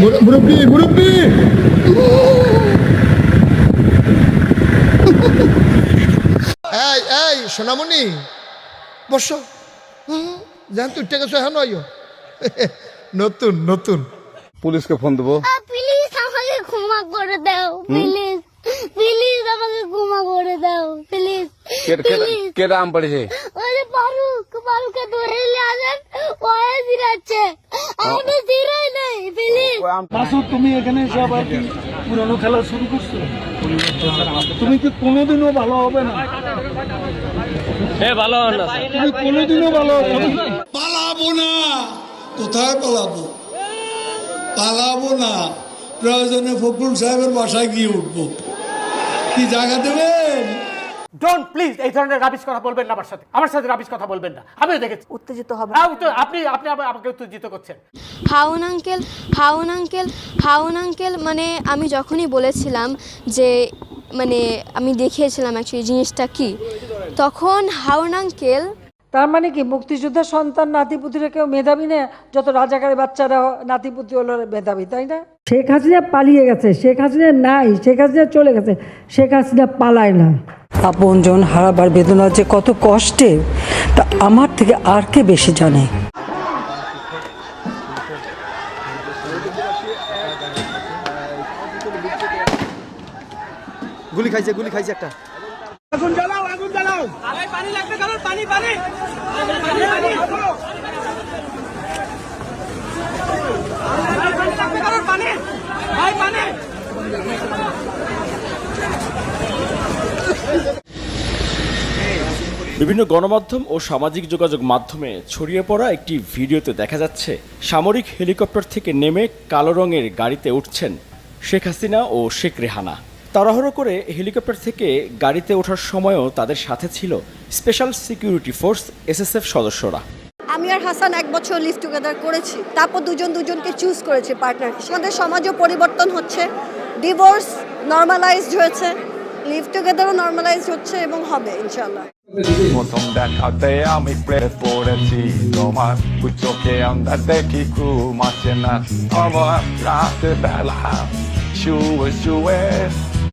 মুরব্বী মুরব্বী এই এই সোনামণি বসো জান তুই টেকে এখন আইও নতুন নতুন পুলিশকে ফোন দেবো। প্লিজ আমাকে ক্ষমা করে দাও, প্লিজ প্লিজ আমাকে ক্ষমা করে দাও, প্লিজ কে আম পড়েছে? ওই যে ফারুককে ধরে নিয়ে আসেন, ও জিরাচ্ছে, আমি জিরাই নাই, প্লিজ। মাসুদ, তুমি এখানে এসে আবার কি পুরনো খেলা শুরু করছো? তুমি কি কোনোদিনও ভালো হবে না? ভালো হন না তুমি কোনোদিনও ভালো হবে না। পালাবো না। কোথায় পালাবো? পালাবো না, প্রয়োজনে ফখরুল সাহেবের বাসায় গিয়ে উঠবো। কি জায়গা দেবেন? ডোন্ট প্লিজ এই ধরনের রাবিশ কথা বলবেন না আমার সাথে রাবিশ কথা বলবেন না। আমিও দেখেছি উত্তেজিত হবে। আপনি আপনি আমাকে উত্তেজিত করছেন। হাউন আঙ্কেল মানে আমি যখনই বলেছিলাম যে মানে আমি দেখিয়েছিলাম অ্যাকচুয়ালি জিনিসটা কি, তখন হাউন আঙ্কেল তার মানে কি মুক্তিযোদ্ধার সন্তান নাতিপুতিরা কেউ মেধাবী না, যত রাজাকারের বাচ্চারা নাতিপুতি হলো মেধাবী, তাই না? শেখ হাসিনা পালিয়ে গেছে, শেখ হাসিনা নাই, শেখ হাসিনা চলে গেছে, শেখ হাসিনা পালায় না। আপনজন হারাবার বেদনা যে কত কষ্টের তা আমার থেকে আর কে বেশি জানে। গুলি খাইছে একটা। আগুন জ্বালাও, পানি লাগবে, পানি বিভিন্ন গণমাধ্যম ও সামাজিক যোগাযোগ মাধ্যমে ছড়িয়ে পড়া একটি ভিডিওতে দেখা যাচ্ছে সামরিক হেলিকপ্টার থেকে নেমে কালো রঙের গাড়িতে উঠছেন শেখ হাসিনা ও শেখ রেহানা। তাড়াহুড়ো করে হেলিকপ্টার থেকে গাড়িতে ওঠার সময়ও তাদের সাথে ছিল স্পেশাল সিকিউরিটি ফোর্স এসএসএফ সদস্যরা। আমি আর হাসান 1 বছর লিভ টুগেদার করেছি, তারপর দুজনকে চুজ করেছি পার্টনার হিসেবে। আমাদের সমাজও পরিবর্তন হচ্ছে, ডিভোর্স নর্মালাইজড হয়েছে, লিভ টুগেদারও নর্মালাইজড হচ্ছে এবং হবে ইনশাআল্লাহ। প্রথম দেখাতে আমি প্রেমে পড়েছি তোমার, চোখে আন্দাজে কি ঘুম আসে না আমার রাতে বেলা, শুয়ে